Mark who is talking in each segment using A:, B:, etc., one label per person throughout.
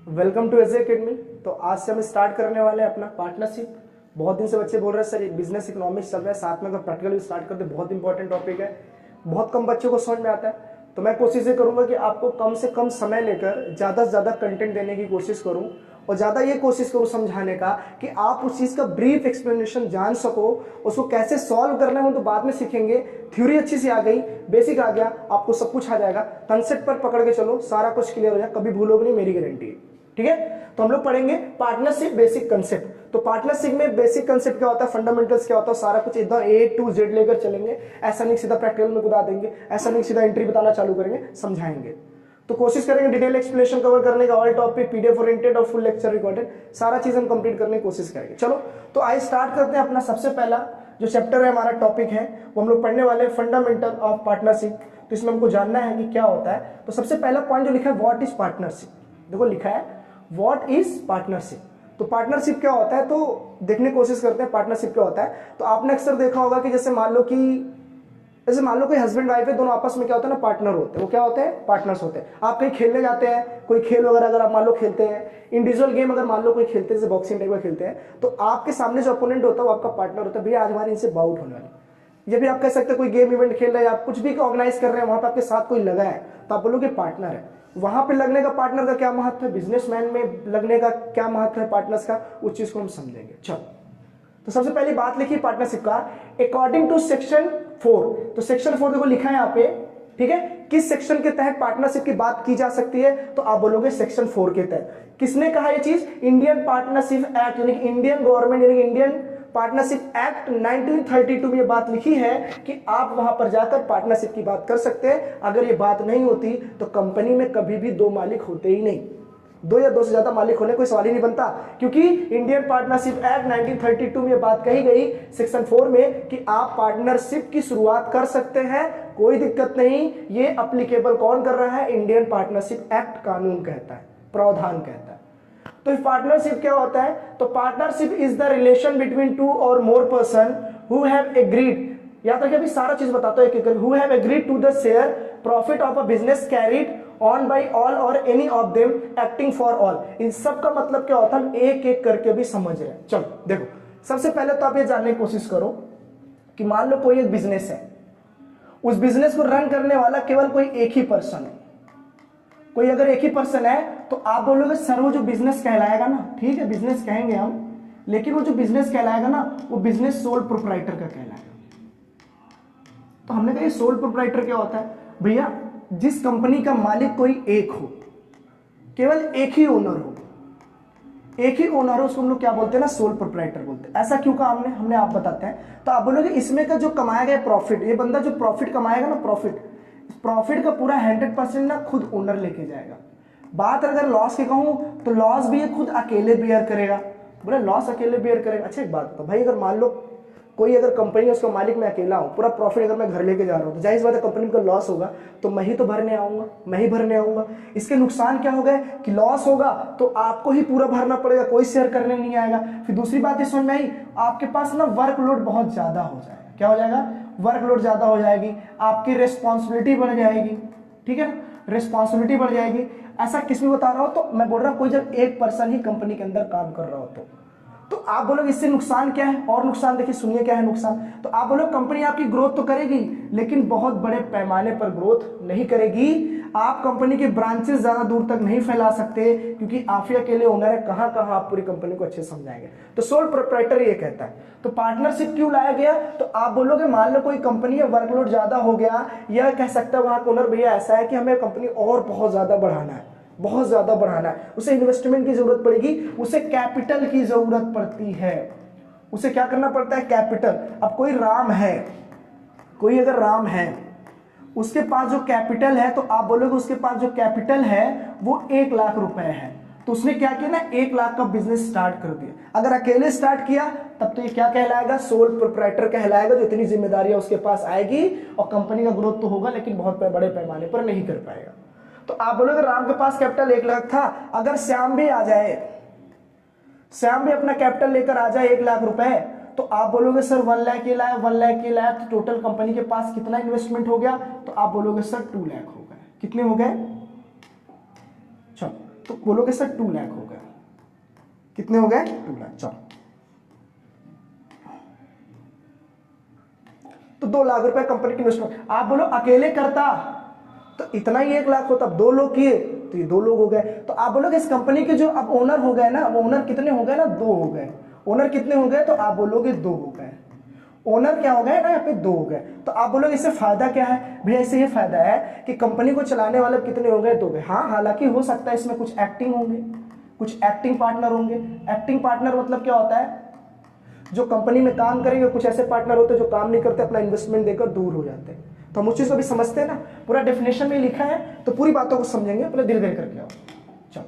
A: Welcome to AJ academy. तो आज से हम स्टार्ट करने वाले हैं अपना पार्टनरशिप। बहुत दिन से बच्चे बोल रहे हैं सर ये बिजनेस इकोनॉमिक्स चल रहा है, साथ में अगर प्रैक्टिकल भी स्टार्ट कर दे, बहुत इंपॉर्टेंट टॉपिक है, बहुत कम बच्चों को समझ में आता है। तो मैं कोशिश ये करूंगा कि आपको कम से कम समय लेकर ज़्यादा से ज़्यादा कंटेंट देने की कोशिश करूं और ज़्यादा ये कोशिश करूं समझाने का कि आप उस चीज़ का ब्रीफ एक्सप्लेनेशन जान सको। उसको कैसे सॉल्व करना है वो तो बाद में सीखेंगे। थ्योरी अच्छी सी आ गई, बेसिक आ गया, आपको सब कुछ आ जाएगा। कंसेप्ट पर पकड़ के चलो, सारा कुछ क्लियर हो जाए, कभी भूलोगे नहीं, मेरी गारंटी है। ठीक है, तो हम लोग पढ़ेंगे पार्टनरशिप बेसिक कंसेप्ट। तो पार्टनरशिप में बेसिक कंसेप्ट क्या होता है, फंडामेंटल्स क्या होता है, सारा कुछ एकदम A to Z लेकर चलेंगे। ऐसा नहीं सीधा प्रैक्टिकल में कुदा देंगे, ऐसा नहीं सीधा एंट्री बताना चालू करेंगे, समझाएंगे। तो कोशिश करेंगे डिटेल एक्सप्लेनेशन कवर करने का, ऑल टॉपिक PDF ओरिएंटेड और फुल लेक्चर रिकॉर्डेड, सारा चीज हम कंप्लीट करने की कोशिश करेंगे। चलो तो आइए स्टार्ट करते हैं। अपना सबसे पहला जो चैप्टर है, हमारा टॉपिक है, वो हम लोग पढ़ने वाले हैं फंडामेंटल ऑफ पार्टनरशिप। तो इसमें हमको जानना है कि क्या होता है। तो सबसे पहला पॉइंट जो लिखा है, व्हाट इज पार्टनरशिप। देखो लिखा है व्हाट इज पार्टनरशिप। तो पार्टनरशिप क्या होता है, तो देखने की कोशिश करते हैं पार्टनरशिप क्या होता है। तो आपने अक्सर देखा होगा कि जैसे मान लो कोई हस्बैंड वाइफ है, दोनों आपस में क्या होता है ना, पार्टनर होते हैं। वो क्या होते हैं, पार्टनर्स होते हैं। आप कहीं खेलने जाते हैं, कोई खेल वगैरह अगर आप मान लो खेलते हैं, इंडिविजुअल गेम अगर मान लो कोई खेलते हैं, जैसे बॉक्सिंग टाइप का खेलते हैं, तो आपके सामने जो अपोनेंट होता है वो आपका पार्टनर होता है। भैया आज हमारे इनसे बाउट होने वाली। ये भी आप कह सकते हैं कोई गेम इवेंट खेल रहे हैं, आप कुछ भी ऑर्गेनाइज कर रहे हैं, वहां पर आपके साथ कोई लगा है, तो आप बोलोगे पार्टनर है। वहां पे लगने का पार्टनर का क्या महत्व है, बिजनेसमैन में लगने का क्या महत्व है पार्टनर्स का, उस चीज को हम समझेंगे। चलो तो सबसे पहली बात लिखी पार्टनरशिप का, अकॉर्डिंग टू सेक्शन 4। तो सेक्शन 4 देखो लिखा है यहाँ पे, ठीक है। किस सेक्शन के तहत पार्टनरशिप की बात की जा सकती है, तो आप बोलोगे सेक्शन 4 के तहत। किसने कहा ये चीज, इंडियन पार्टनरशिप एक्ट, यानी कि इंडियन गवर्नमेंट, यानी कि इंडियन पार्टनरशिप एक्ट 1932 में ये बात लिखी है कि आप वहां पर जाकर पार्टनरशिप की बात कर सकते हैं। अगर ये बात नहीं होती तो कंपनी में कभी भी दो मालिक होते ही नहीं, दो या दो से ज्यादा मालिक होने कोई सवाल ही नहीं बनता, क्योंकि इंडियन पार्टनरशिप एक्ट 1932 में बात कही गई सेक्शन 4 में कि आप पार्टनरशिप की शुरुआत कर सकते हैं, कोई दिक्कत नहीं। ये अप्लीकेबल कौन कर रहा है, इंडियन पार्टनरशिप एक्ट कानून कहता है, प्रावधान कहता है। तो पार्टनरशिप क्या होता है, तो partnership is the relation between two और more person who have agreed, याद रखिए अभी सारा चीज बताता हूं एक एक, who have agreed to the share profit of a business carried on by all और any of them acting for all. इन सब का मतलब क्या होता है, हम एक एक करके भी समझ रहे हैं। चलो देखो, सबसे पहले तो आप ये जानने की कोशिश करो कि मान लो कोई एक बिजनेस है, उस बिजनेस को रन करने वाला केवल कोई एक ही पर्सन है। कोई अगर एक ही पर्सन है तो आप बोलोगे सर वो जो बिजनेस कहलाएगा ना, ठीक है बिजनेस कहेंगे हम, लेकिन वो जो बिजनेस कहलाएगा ना, वो बिजनेस सोल प्रोप्राइटर का कहलाएगा। तो हमने कहा ये सोल प्रोप्राइटर क्या होता है, भैया जिस कंपनी का मालिक कोई एक हो, केवल एक ही ओनर हो, एक ही ओनर हो, उसको हम लोग क्या बोलते हैं ना, सोल प्रोप्राइटर बोलते हैं। ऐसा क्यों कहा हमने आप बताते हैं। तो आप बोलोगे इसमें का जो कमाया गया प्रॉफिट, ये बंदा जो प्रॉफिट कमाएगा ना, प्रॉफिट का पूरा 100% ना खुद ओनर लेके जाएगा। बात अगर लॉस की कहूं तो लॉस भी ये खुद अकेले बियर करेगा। बोले लॉस अकेले बियर करेगा, अच्छा एक बात बताओ भाई, अगर मान लो कोई अगर कंपनी है उसका मालिक मैं अकेला हूं, पूरा प्रॉफिट अगर मैं घर लेके जा रहा हूं, तो जाहिर सी बात है कंपनी का लॉस होगा, तो मैं ही तो भरने आऊंगा, मैं ही भरने आऊंगा। इसके नुकसान क्या हो गए कि लॉस होगा तो आपको ही पूरा भरना पड़ेगा, कोई शेयर करने नहीं आएगा। फिर दूसरी बात ये समझ में आई, आपके पास ना वर्कलोड बहुत ज्यादा हो जाएगा। क्या हो जाएगा, वर्कलोड ज्यादा हो जाएगी, आपकी रिस्पॉन्सिबिलिटी बढ़ जाएगी, ठीक है ना, रिस्पॉन्सिबिलिटी बढ़ जाएगी। ऐसा किस में बता रहा हूं, तो मैं बोल रहा हूं कोई जब एक पर्सन ही कंपनी के अंदर काम कर रहा हो तो आप बोलोगे इससे नुकसान क्या है, और नुकसान देखिए सुनिए क्या है नुकसान। तो आप बोलो कंपनी आपकी ग्रोथ तो करेगी लेकिन बहुत बड़े पैमाने पर ग्रोथ नहीं करेगी। आप कंपनी के ब्रांचेस ज्यादा दूर तक नहीं फैला सकते, क्योंकि आप ही अकेले ओनर है, कहां कहां आप पूरी कंपनी को अच्छे से समझाएंगे। तो सोल प्रोप्राइटर ये कहता है। तो पार्टनरशिप क्यों लाया गया, तो आप बोलोगे मान लो कोई कंपनी है, वर्कलोड ज्यादा हो गया, यह कह सकता है वहां का ओनर भैया ऐसा है कि हमें कंपनी और बहुत ज्यादा बढ़ाना है, बहुत ज्यादा बढ़ाना है, उसे इन्वेस्टमेंट की जरूरत पड़ेगी, उसे कैपिटल की जरूरत पड़ती है, उसे क्या करना पड़ता है, कैपिटल। अब कोई राम है, कोई अगर राम है, उसके पास जो कैपिटल है, तो आप बोलोगे उसके पास जो कैपिटल है वो 1 लाख रुपए है, तो उसने क्या किया ना, 1 लाख का बिजनेस स्टार्ट कर दिया। अगर अकेले स्टार्ट किया तब तो ये क्या कहलाएगा, सोल प्रोप्राइटर कहलाएगा, जो इतनी जिम्मेदारियां उसके पास आएगी और कंपनी का ग्रोथ तो होगा लेकिन बहुत बड़े पैमाने पर नहीं कर पाएगा। तो आप बोलोगे राम के पास कैपिटल 1 लाख था, अगर श्याम भी आ जाए, श्याम भी अपना कैपिटल लेकर आ जाए 1 लाख रुपए, तो आप बोलोगे सर 1 लाख ये लाया, 1 लाख ये लाया, तो टोटल कंपनी के पास कितना इन्वेस्टमेंट हो गया, तो आप बोलोगे सर 2 लाख हो गए। कितने हो गए, चलो तो बोलोगे सर 2 लाख हो गए। कितने हो गए? 2 लाख। चलो, तो 2 लाख रुपए कंपनी की इन्वेस्टमेंट। आप बोलो अकेले करता तो इतना ही 1 लाख होता, अब 2 लोग किए तो ये 2 लोग हो गए। तो आप बोलोगे इस कंपनी के जो अब ओनर हो गए ना, वो ओनर कितने हो गए ना? 2 हो गए। ओनर कितने हो गए? तो आप बोलोगे 2 हो गए। ओनर क्या हो गए ना, यहाँ पे 2 हो गए। तो आप बोलोगे इससे फायदा क्या है? भैया इससे ये फायदा है कि कंपनी को चलाने वाले कितने हो गए? 2 गए। हाँ, हालांकि हो सकता है इसमें कुछ एक्टिंग होंगे, कुछ एक्टिंग पार्टनर होंगे। एक्टिंग पार्टनर मतलब क्या होता है? जो कंपनी में काम करेंगे, कुछ ऐसे पार्टनर होते हैं जो काम नहीं करते, अपना इन्वेस्टमेंट देकर दूर हो जाते हैं। तो हम उस चीज को भी समझते हैं ना, पूरा डेफिनेशन में लिखा है, तो पूरी बातों को समझेंगे, पहले धीरे धीरे करके आओ। चलो,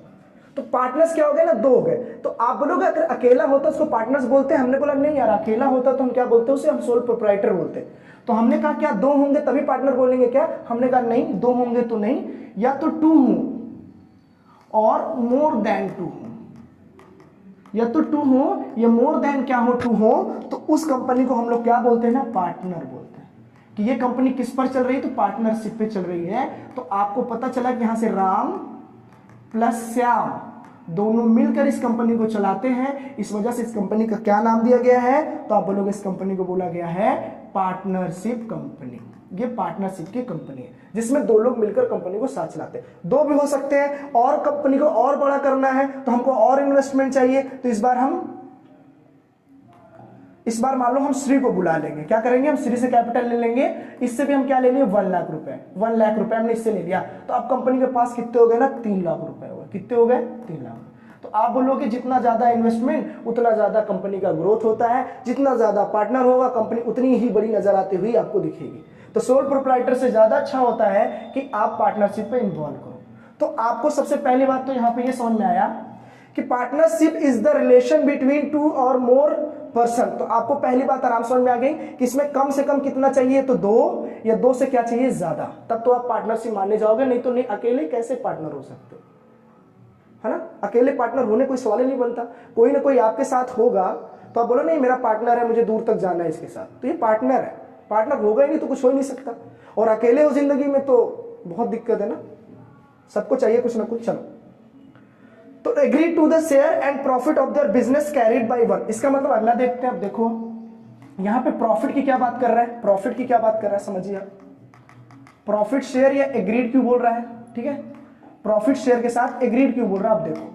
A: तो पार्टनर्स क्या हो गए ना? 2 हो गए। तो आप बोलोगे अगर अकेला होता उसको पार्टनर्स बोलते हैं। हमने बोला नहीं यार, अकेला होता तो हम क्या बोलते हैं? उसे हम सोल प्रोप्राइटर बोलते हैं। तो हमने कहा क्या 2 होंगे तभी पार्टनर बोलेंगे क्या? हमने कहा नहीं, 2 होंगे तो नहीं, या तो 2 हो और मोर देन 2 हो, या तो 2 हो या मोर देन क्या हो? 2 हो। तो उस कंपनी को हम लोग क्या बोलते हैं ना? पार्टनर बोलते हैं। कि ये कंपनी किस पर चल रही है? तो पार्टनरशिप पे चल रही है। तो आपको पता चला कि यहां से राम प्लस श्याम दोनों मिलकर इस कंपनी को चलाते हैं। इस वजह से इस कंपनी का क्या नाम दिया गया है? तो आप बोलोगे इस कंपनी को बोला गया है पार्टनरशिप कंपनी। ये पार्टनरशिप की कंपनी है जिसमें 2 लोग मिलकर कंपनी को साथ चलाते हैं। 2 भी हो सकते हैं। और कंपनी को और बड़ा करना है तो हमको और इन्वेस्टमेंट चाहिए, तो इस बार मान लो हम श्री को बुला लेंगे। क्या करेंगे? हम श्री से कैपिटल ले लेंगे। इससे भी हम क्या ले लिए? 1 लाख रुपए। 1 लाख रुपए हमने इससे ले लिया। तो अब कंपनी के पास कितने हो गए ना? 3 लाख रुपए हो गए। कितने हो गए? 3 लाख। तो आप बोलोगे जितना ज्यादा इन्वेस्टमेंट उतना ज्यादा कंपनी का ग्रोथ होता है, जितना ज्यादा पार्टनर होगा कंपनी उतनी ही बड़ी नजर आती हुई आपको दिखेगी। तो सोल प्रोप्राइटर से ज्यादा अच्छा होता है कि आप पार्टनरशिप पे इन्वॉल्व करो। तो आपको सबसे पहली बात तो यहाँ पे ये समझ में आया कि partnership is the relation between 2 और मोर पर्सन। तो आपको पहली बात आराम समझ में आ गई कि इसमें कम से कम कितना चाहिए? तो 2, या 2 से क्या चाहिए? ज्यादा। तब तो आप पार्टनरशिप मानने जाओगे, नहीं तो नहीं। अकेले कैसे पार्टनर हो सकते, है ना? अकेले पार्टनर होने कोई सवाल ही नहीं बनता। कोई ना कोई आपके साथ होगा तो आप बोलो नहीं मेरा पार्टनर है, मुझे दूर तक जाना है इसके साथ, तो ये पार्टनर है। पार्टनर होगा ही नहीं तो कुछ हो ही नहीं सकता। और अकेले हो जिंदगी में तो बहुत दिक्कत है ना, सबको चाहिए कुछ ना कुछ। चलो, तो agree to the share and profit of their business carried by 1। इसका मतलब अगला देखते हैं। अब देखो यहां पे प्रॉफिट की क्या बात कर रहा है? प्रॉफिट की क्या बात कर रहा है समझिए आप। प्रॉफिट शेयर या एग्रीड क्यों बोल रहा है? ठीक है, प्रॉफिट शेयर के साथ एग्रीड क्यों बोल रहा है? आप देखो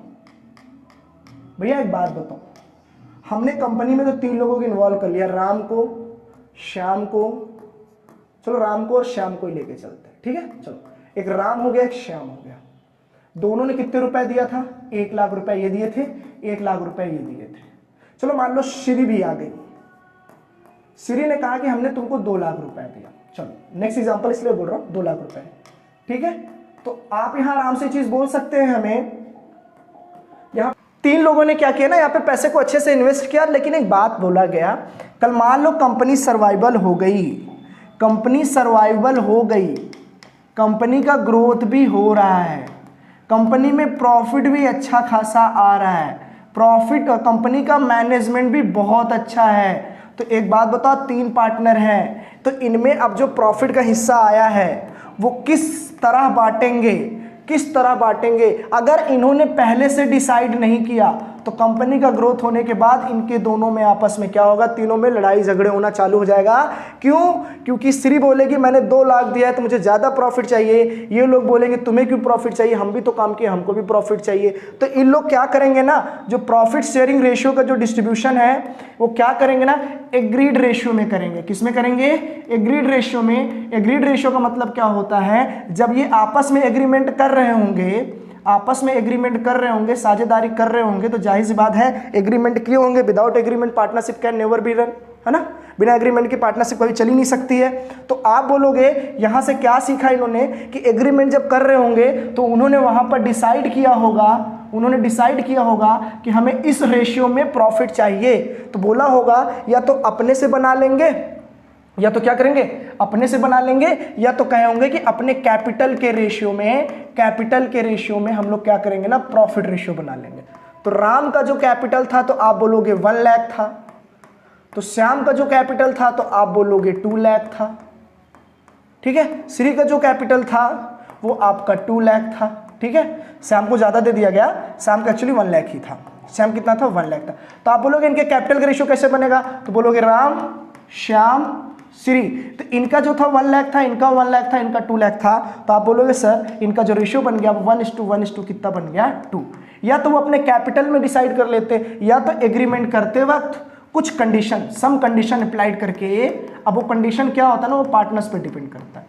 A: भैया एक बात बताओ, हमने कंपनी में तो 3 लोगों को इन्वॉल्व कर लिया, राम को, श्याम को। चलो राम को और श्याम को ही लेके चलते हैं, ठीक है। चलो, एक राम हो गया, एक श्याम हो गया। दोनों ने कितने रुपए दिया था? 1 लाख रुपए ये दिए थे, 1 लाख रुपए ये दिए थे। चलो मान लो श्री भी आ गई। श्री ने कहा कि हमने तुमको 2 लाख रुपए दिया। चलो नेक्स्ट एग्जांपल इसलिए बोल रहा हूं, 2 लाख रुपए, ठीक है। तो आप यहां आराम से चीज बोल सकते हैं हमें। यहां 3 लोगों ने क्या किया ना, यहाँ पे पैसे को अच्छे से इन्वेस्ट किया, लेकिन एक बात बोला गया, कल मान लो कंपनी सर्वाइवल हो गई, कंपनी सर्वाइवल हो गई, कंपनी का ग्रोथ भी हो रहा है, कंपनी में प्रॉफिट भी अच्छा खासा आ रहा है, प्रॉफिट कंपनी का मैनेजमेंट भी बहुत अच्छा है। तो एक बात बताओ, 3 पार्टनर हैं, तो इनमें अब जो प्रॉफिट का हिस्सा आया है वो किस तरह बांटेंगे, किस तरह बांटेंगे? अगर इन्होंने पहले से डिसाइड नहीं किया तो कंपनी का ग्रोथ होने के बाद इनके दोनों में आपस में क्या होगा? तीनों में लड़ाई झगड़े होना चालू हो जाएगा। क्यों? क्योंकि श्री बोलेगी मैंने 2 लाख दिया है तो मुझे ज़्यादा प्रॉफिट चाहिए, ये लोग बोलेंगे तुम्हें क्यों प्रॉफिट चाहिए, हम भी तो काम किए, हमको भी प्रॉफिट चाहिए। तो इन लोग क्या करेंगे ना, जो प्रॉफिट शेयरिंग रेशियो का जो डिस्ट्रीब्यूशन है वो क्या करेंगे ना, एग्रीड रेशियो में करेंगे। किस में करेंगे? एग्रीड रेशियो में। एग्रीड रेशियो का मतलब क्या होता है? जब ये आपस में एग्रीमेंट कर रहे होंगे, आपस में एग्रीमेंट कर रहे होंगे, साझेदारी कर रहे होंगे, तो जाहिर सी बात है एग्रीमेंट किए होंगे। Without agreement partnership can never be run, है ना। बिना एग्रीमेंट की पार्टनरशिप कभी चल ही नहीं सकती है। तो आप बोलोगे यहां से क्या सीखा इन्होंने कि एग्रीमेंट जब कर रहे होंगे तो उन्होंने वहां पर डिसाइड किया होगा, उन्होंने डिसाइड किया होगा कि हमें इस रेशियो में प्रॉफिट चाहिए। तो बोला होगा या तो अपने से बना लेंगे, या तो क्या करेंगे, अपने से बना लेंगे, या तो कहे होंगे कि अपने कैपिटल के रेशियो में, कैपिटल के रेशियो में हम लोग क्या करेंगे ना, प्रॉफिट रेशियो बना लेंगे। तो राम का जो कैपिटल था तो आप बोलोगे 1 लाख था, तो श्याम का जो कैपिटल था तो आप बोलोगे 2 लाख था, ठीक है। श्री का जो कैपिटल था वो आपका 2 लाख था, ठीक है, श्याम को ज़्यादा दे दिया गया, श्याम का एक्चुअली 1 लाख ही था, श्याम कितना था 1 लाख था। तो आप बोलोगे इनके कैपिटल का रेशियो कैसे बनेगा, तो बोलोगे राम श्याम श्री, तो इनका जो था 1 लाख था, इनका 1 लाख था, इनका 2 लाख था, तो आप बोलोगे सर इनका जो रेशियो बन गया 1:1 कितना बन गया 2। या तो वो अपने कैपिटल में डिसाइड कर लेते, या तो एग्रीमेंट करते वक्त कुछ कंडीशन, सम कंडीशन अप्लाइड करके, अब वो कंडीशन क्या होता है ना, वो पार्टनर्स पे डिपेंड करता है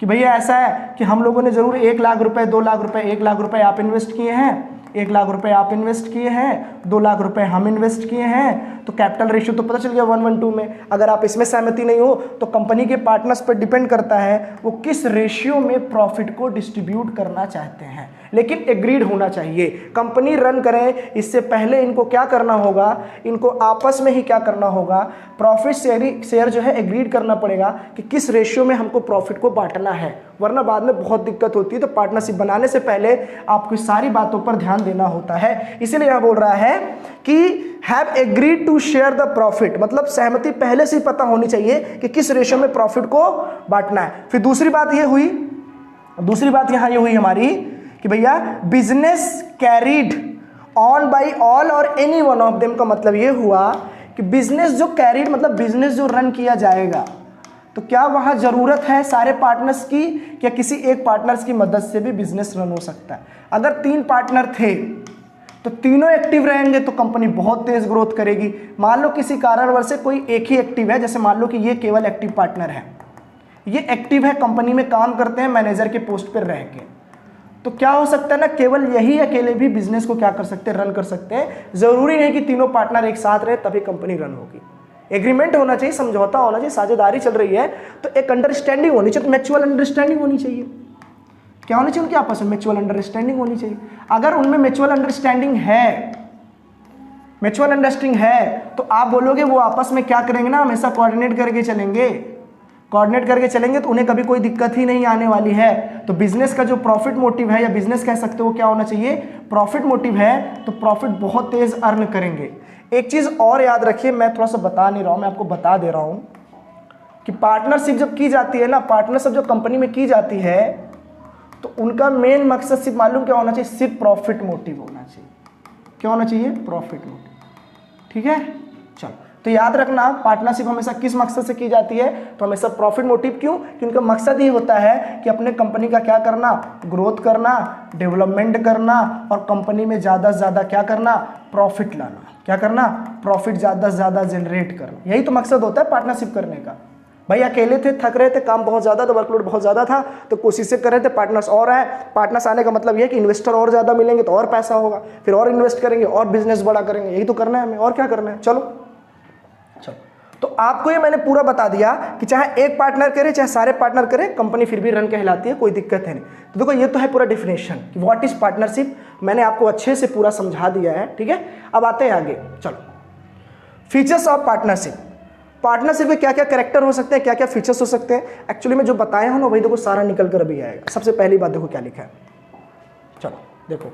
A: कि भैया ऐसा है कि हम लोगों ने जरूर 1 लाख रुपए, 2 लाख रुपए, 1 लाख रुपए आप इन्वेस्ट किए हैं, 1 लाख रुपए आप इन्वेस्ट किए हैं, 2 लाख रुपए हम इन्वेस्ट किए हैं, तो कैपिटल रेशियो तो पता चल गया 1:2 में। अगर आप इसमें सहमति नहीं हो तो कंपनी के पार्टनर्स पर डिपेंड करता है वो किस रेशियो में प्रॉफिट को डिस्ट्रीब्यूट करना चाहते हैं, लेकिन एग्रीड होना चाहिए। कंपनी रन करें इससे पहले इनको क्या करना होगा, इनको आपस में ही क्या करना होगा, प्रॉफिट शेयर जो है एग्रीड करना पड़ेगा कि किस रेशियो में हमको प्रॉफिट को बांटना है, वरना बाद में बहुत दिक्कत होती है। तो पार्टनरशिप बनाने से पहले आपको सारी बातों पर ध्यान देना होता है। इसीलिए यहां बोल रहा है कि have agreed to share the profit, मतलब सहमति पहले से ही पता होनी चाहिए कि किस रेशियो में प्रॉफिट को बांटना है। फिर दूसरी बात यह हुई, दूसरी बात यहां ये हुई हमारी कि भैया business carried on by all और एनी वन ऑफ देम, का मतलब ये हुआ कि बिजनेस जो कैरीड मतलब बिजनेस जो रन किया जाएगा, तो क्या वहां जरूरत है सारे पार्टनर्स की, क्या किसी एक पार्टनर्स की मदद से भी बिजनेस रन हो सकता है। अगर 3 पार्टनर थे तो तीनों एक्टिव रहेंगे तो कंपनी बहुत तेज ग्रोथ करेगी। मान लो किसी कारणवश से कोई एक ही एक्टिव है, जैसे मान लो कि ये केवल एक्टिव पार्टनर है, ये एक्टिव है, कंपनी में काम करते हैं मैनेजर के पोस्ट पर रह के, तो क्या हो सकता है ना, केवल यही अकेले भी बिजनेस को क्या कर सकते हैं, रन कर सकते हैं। जरूरी नहीं कि तीनों पार्टनर एक साथ रहे तभी कंपनी रन होगी। एग्रीमेंट होना चाहिए, समझौता होना चाहिए, साझेदारी चल रही है तो एक अंडरस्टैंडिंग होनी चाहिए, म्यूचुअल अंडरस्टैंडिंग होनी चाहिए। क्या होनी चाहिए उनकी आपस में, म्यूचुअल अंडरस्टैंडिंग होनी चाहिए। अगर उनमें म्यूचुअल अंडरस्टैंडिंग है, म्यूचुअल अंडरस्टैंडिंग है, तो आप बोलोगे वो आपस में क्या करेंगे ना, हमेशा कोऑर्डिनेट करके चलेंगे, कोऑर्डिनेट करके चलेंगे तो उन्हें कभी कोई दिक्कत ही नहीं आने वाली है। तो बिजनेस का जो प्रॉफिट मोटिव है, या बिजनेस कह सकते हो क्या होना चाहिए, प्रॉफिट मोटिव है, तो प्रॉफिट बहुत तेज अर्न करेंगे। एक चीज और याद रखिए, मैं थोड़ा सा बता नहीं रहा हूं, मैं आपको बता दे रहा हूं कि पार्टनरशिप जब की जाती है ना, पार्टनरशिप जब कंपनी में की जाती है तो उनका मेन मकसद सिर्फ मालूम क्या होना चाहिए, सिर्फ प्रॉफिट मोटिव होना चाहिए। क्या होना चाहिए, प्रॉफिट मोटिव। ठीक है, चलो तो याद रखना पार्टनरशिप हमेशा किस मकसद से की जाती है, तो हमेशा प्रॉफिट मोटिव। क्यों, कि उनका मकसद ये होता है कि अपने कंपनी का क्या करना, ग्रोथ करना, डेवलपमेंट करना, और कंपनी में ज़्यादा से ज़्यादा क्या करना, प्रॉफिट लाना। क्या करना, प्रॉफिट ज़्यादा से ज़्यादा जनरेट करना, यही तो मकसद होता है पार्टनरशिप करने का। भाई अकेले थे, थक रहे थे, काम बहुत ज़्यादा था, वर्कलोड बहुत ज़्यादा था, तो कोशिशें कर रहे थे पार्टनर्स और आए। पार्टनर्स आने का मतलब यह है कि इन्वेस्टर और ज़्यादा मिलेंगे तो और पैसा होगा, फिर और इन्वेस्ट करेंगे और बिजनेस बड़ा करेंगे, यही तो करना है हमें, और क्या करना है। चलो चलो, तो आपको ये मैंने पूरा बता दिया कि चाहे एक पार्टनर करे चाहे सारे पार्टनर करे, कंपनी फिर भी रन कहलाती है, कोई दिक्कत है नहीं। तो देखो ये तो है पूरा डिफिनेशन कि व्हाट इज पार्टनरशिप, मैंने आपको अच्छे से पूरा समझा दिया है। ठीक है, अब आते हैं आगे। चलो, फीचर्स ऑफ पार्टनरशिप। पार्टनरशिप के क्या क्या कैरेक्टर हो सकते हैं, क्या क्या फीचर्स हो सकते हैं, एक्चुअली में जो बताया हूं ना वही देखो सारा निकल कर अभी आएगा। सबसे पहली बात देखो क्या लिखा है, चलो देखो,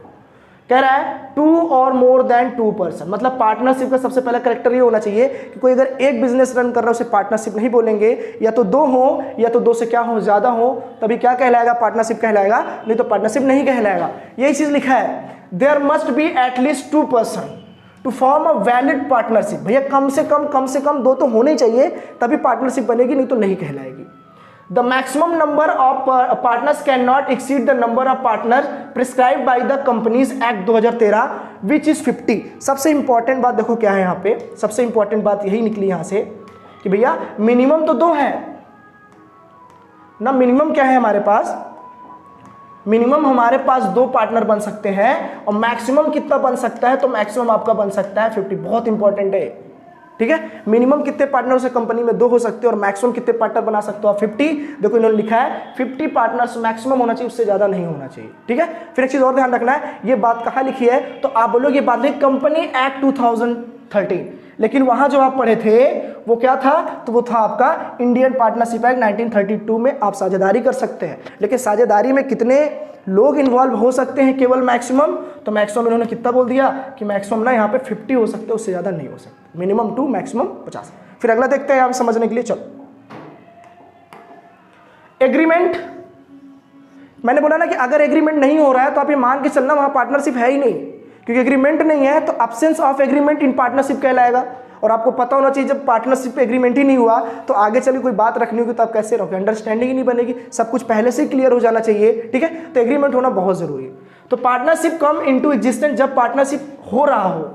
A: कह रहा है 2 और मोर देन 2 पर्सन, मतलब पार्टनरशिप का सबसे पहला कैरेक्टर ये होना चाहिए कि कोई अगर एक बिजनेस रन कर रहा है उसे पार्टनरशिप नहीं बोलेंगे, या तो 2 हो या तो 2 से क्या हो, ज्यादा हो, तभी क्या कहलाएगा, पार्टनरशिप कहलाएगा, नहीं तो पार्टनरशिप नहीं कहलाएगा। यही चीज लिखा है, there must be at least 2 person to form a valid partnership. भैया कम से कम 2 तो होने चाहिए तभी पार्टनरशिप बनेगी, नहीं तो नहीं कहलाएगी। The maximum number of partners cannot exceed the number of partners prescribed by the Companies Act 2013, which is 50। सबसे इंपॉर्टेंट बात देखो क्या है यहाँ पे, सबसे इंपॉर्टेंट बात यही निकली यहाँ से कि भैया मिनिमम तो 2 है ना। मिनिमम क्या है हमारे पास, मिनिमम हमारे पास 2 पार्टनर बन सकते हैं, और मैक्सिमम कितना बन सकता है, तो मैक्सिमम आपका बन सकता है 50। बहुत इंपॉर्टेंट है, ठीक है। मिनिमम कितने पार्टनर से कंपनी में 2 हो सकते हैं, और मैक्सिमम कितने पार्टनर बना सकते हो आप, 50। देखो इन्होंने लिखा है 50 पार्टनर्स मैक्सिमम होना चाहिए, उससे ज्यादा नहीं होना चाहिए, ठीक है। फिर एक चीज और ध्यान रखना है, ये बात कहाँ लिखी है, तो आप बोलोगे ये बात लिखी कंपनी एक्ट 2013, लेकिन वहां जो आप पढ़े थे वो क्या था, तो वो था आपका इंडियन पार्टनरशिप एक्ट 1932 में आप साझेदारी कर सकते हैं। लेकिन साझेदारी में कितने लोग इन्वॉल्व हो सकते हैं, केवल मैक्सिमम, तो मैक्सिमम इन्होंने कितना बोल दिया कि मैक्सिमम ना यहाँ पे 50 हो सकते हैं, उससे ज्यादा नहीं हो सकते, मिनिमम 2 मैक्सिमम 50। फिर अगला देखते हैं यहाँ पे समझने के लिए, चलो। एग्रीमेंट मैंने बोला ना कि अगर एग्रीमेंट नहीं हो रहा है तो आप ये मान के चलना वहां पार्टनरशिप है ही नहीं, क्योंकि एग्रीमेंट नहीं है तो absence of agreement in partnership कहलाएगा। और आपको पता होना चाहिए जब पार्टनरशिप एग्रीमेंट ही नहीं हुआ तो आगे चल कोई बात रखनी होगी तो आप कैसे रहोगे, अंडरस्टैंडिंग ही नहीं बनेगी, सब कुछ पहले से ही क्लियर हो जाना चाहिए, ठीक है। तो एग्रीमेंट होना बहुत जरूरी है। तो पार्टनरशिप कम इनटू एग्जिस्टेंस जब पार्टनरशिप हो रहा हो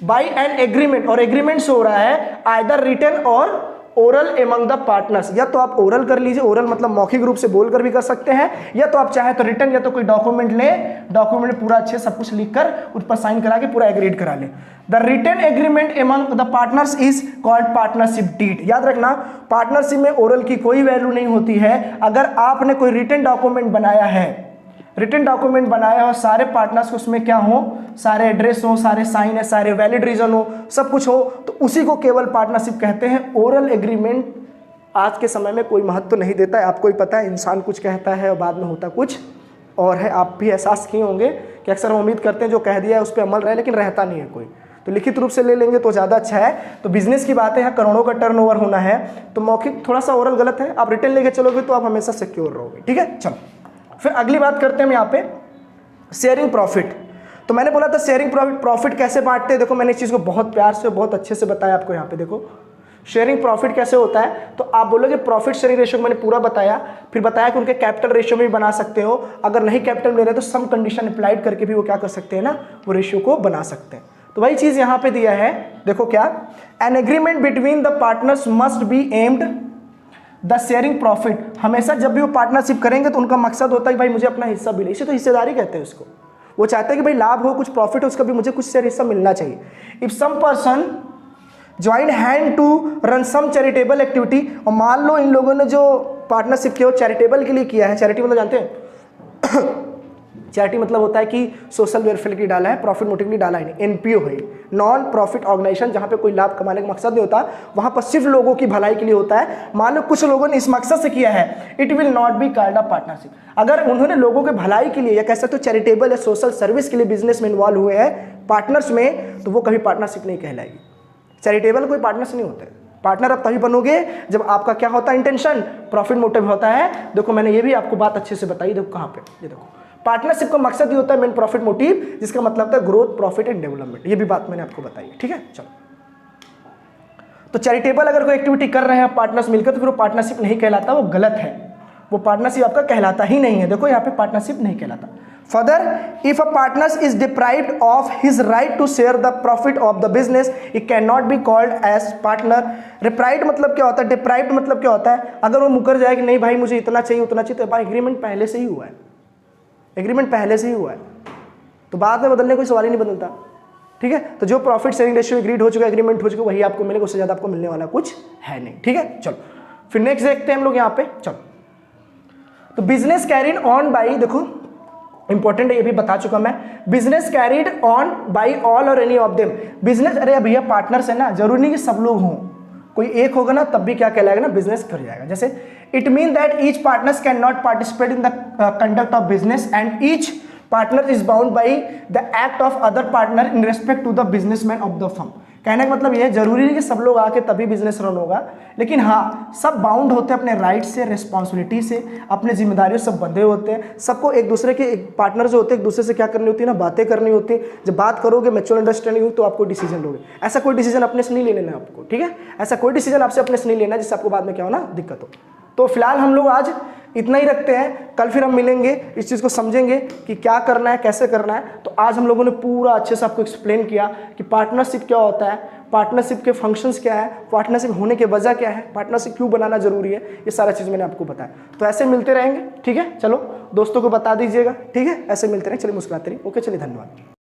A: बाय एन एग्रीमेंट, और एग्रीमेंट से हो रहा है आइदर रिटन और ओरल एमंग द पार्टनर्स, या तो आप ओरल कर लीजिए, ओरल मतलब मौखिक रूप से बोलकर भी कर सकते हैं, या तो आप चाहे तो रिटन, या तो कोई डॉक्यूमेंट ले, डॉक्यूमेंट में पूरा अच्छे सब कुछ लिखकर उस पर साइन करा के पूरा एग्रीड करा ले। The written agreement among the partners is called partnership deed. याद रखना पार्टनरशिप में ओरल की कोई वैल्यू नहीं होती है। अगर आपने कोई रिटन डॉक्यूमेंट बनाया है, रिटन डॉक्यूमेंट बनाया हो, सारे पार्टनर्स को उसमें क्या हो, सारे एड्रेस हो, सारे साइन है, सारे वैलिड रीजन हो, सब कुछ हो, तो उसी को केवल पार्टनरशिप कहते हैं। ओरल एग्रीमेंट आज के समय में कोई महत्व तो नहीं देता है, आपको ही पता है, इंसान कुछ कहता है और बाद में होता कुछ और है। आप भी एहसास किए होंगे कि अक्सर हम उम्मीद करते हैं जो कह दिया है उस पर अमल रहे, लेकिन रहता नहीं है कोई। तो लिखित रूप से ले लेंगे तो ज़्यादा अच्छा है। तो बिजनेस की बात है, यहाँ करोड़ों का टर्नओवर होना है, तो मौखिक थोड़ा सा ओरल गलत है, आप रिटर्न लेके चलोगे तो आप हमेशा सिक्योर रहोगे, ठीक है। चलो फिर अगली बात करते हैं हम यहाँ पे शेयरिंग प्रॉफिट। तो मैंने बोला था शेयरिंग प्रॉफिट कैसे बांटते हैं। देखो मैंने इस चीज़ को बहुत प्यार से बहुत अच्छे से बताया आपको। यहाँ पे देखो शेयरिंग प्रॉफिट कैसे होता है, तो आप बोलोगे प्रॉफिट शेयरिंग रेशियो मैंने पूरा बताया, फिर बताया कि उनके कैपिटल रेशियो में भी बना सकते हो, अगर नहीं कैपिटल ले रहे तो सम कंडीशन अप्लाइड करके भी वो क्या कर सकते हैं ना, वो रेशियो को बना सकते हैं। तो वही चीज़ यहाँ पे दिया है, देखो क्या, an agreement between the partners must be aimed the sharing profit. हमेशा जब भी वो पार्टनरशिप करेंगे तो उनका मकसद होता है कि भाई मुझे अपना हिस्सा मिले, इसे तो हिस्सेदारी कहते हैं उसको। वो चाहते हैं कि भाई लाभ हो, कुछ प्रॉफिट हो, उसका भी मुझे कुछ शेयर हिस्सा मिलना चाहिए। If some person join hand to run some charitable activity, और मान लो इन लोगों ने जो पार्टनरशिप किया वो चैरिटेबल के लिए किया है। चैरिटी मतलब जानते हैं चैरिटी मतलब होता है कि सोशल वेलफेयर के लिए डाला है, प्रॉफिट मोटिव के लिए डाला है नहीं। एनपीओ है नॉन प्रॉफिट ऑर्गेनाइजेशन, जहां पे कोई लाभ कमाने का मकसद नहीं होता, वहां पर सिर्फ लोगों की भलाई के लिए होता है। मान लो कुछ लोगों ने इस मकसद से किया है, it will not be called a partnership. अगर उन्होंने लोगों के भलाई के लिए या कह सकते हो चैरिटेबल या सोशल सर्विस के लिए बिजनेस में इन्वॉल्व हुए हैं पार्टनर्स में, तो वो कभी पार्टनरशिप नहीं कहलाएगी। चैरिटेबल कोई पार्टनर्स नहीं होते। पार्टनर अब तभी बनोगे जब आपका क्या होता है, इंटेंशन, प्रॉफिट मोटिव होता है। देखो मैंने ये भी आपको बात अच्छे से बताई, देखो कहाँ पे, ये देखो पार्टनरशिप का मकसद ये होता है मेन प्रॉफिट मोटिव, जिसका मतलब था ग्रोथ, प्रॉफिट एंड डेवलपमेंट। ये भी बात मैंने आपको बताई, ठीक है। चलो तो चैरिटेबल अगर कोई एक्टिविटी कर रहे हैं पार्टनर्स मिलकर तो फिर वो पार्टनरशिप नहीं कहलाता, वो गलत है, वो पार्टनरशिप आपका कहलाता ही नहीं है। देखो यहाँ पे पार्टनरशिप नहीं कहलाता। Further if a partner is deprived of his right to share the profit of the business, it can not be called as partner. Deprived मतलब क्या होता है, डिप्राइव्ड मतलब क्या होता है, अगर वो मुकर जाए कि नहीं भाई मुझे इतना चाहिए उतना चाहिए, तो एग्रीमेंट पहले से ही हुआ है, एग्रीमेंट पहले से ही हुआ है, तो बाद में बदलने कोई सवाल ही नहीं बदलता, ठीक है। तो जो प्रॉफिट शेयरिंग रेशियो एग्रीड हो चुका है, एग्रीमेंट हो चुका, वही आपको मिलेगा, उससे ज्यादा आपको मिलने वाला कुछ है नहीं, ठीक है। चलो फिर नेक्स्ट देखते हैं हम लोग यहाँ पे। चलो तो बिजनेस कैरिड ऑन बाई, देखो इंपॉर्टेंट है, ये भी बता चुका मैं, business carried on by all और एनी ऑफ देम। बिजनेस, अरे भैया पार्टनर्स है ना, जरूरी नहीं कि सब लोग हों, कोई एक होगा ना तब भी क्या कहलाएगा ना, बिजनेस कर जाएगा। जैसे it mean that each partners can not participate in the conduct of business and each partner is bound by the act of other partner in respect to the businessman of the firm. कहने का मतलब यह है, जरूरी नहीं कि सब लोग आके तभी बिजनेस रन होगा, लेकिन हाँ सब बाउंड होते हैं अपने राइट से, रिस्पॉन्सिबिलिटी से, अपने जिम्मेदारियों से बंधे होते हैं। सबको एक दूसरे के पार्टनर जो होते हैं एक दूसरे से क्या करनी होती है ना, बातें करनी होती है। जब बात करोगे मैच्योर अंडरस्टैंडिंग तो आपको डिसीजन लोगे। ऐसा कोई डिसीजन अपने से नहीं ले लेना आपको, ठीक है। ऐसा कोई डिसीजन आपसे अपने से नहीं लेना जिससे आपको बाद में क्या हो ना, दिक्कत हो। तो फिलहाल हम लोग आज इतना ही रखते हैं, कल फिर हम मिलेंगे, इस चीज़ को समझेंगे कि क्या करना है, कैसे करना है। तो आज हम लोगों ने पूरा अच्छे से आपको एक्सप्लेन किया कि पार्टनरशिप क्या होता है, पार्टनरशिप के फंक्शंस क्या है, पार्टनरशिप होने के वजह क्या है, पार्टनरशिप क्यों बनाना जरूरी है, ये सारा चीज़ मैंने आपको बताया। तो ऐसे मिलते रहेंगे, ठीक है। चलो दोस्तों को बता दीजिएगा, ठीक है, ऐसे मिलते रहेंगे, चलिए मुस्कुराते रहिए। ओके चलिए, धन्यवाद।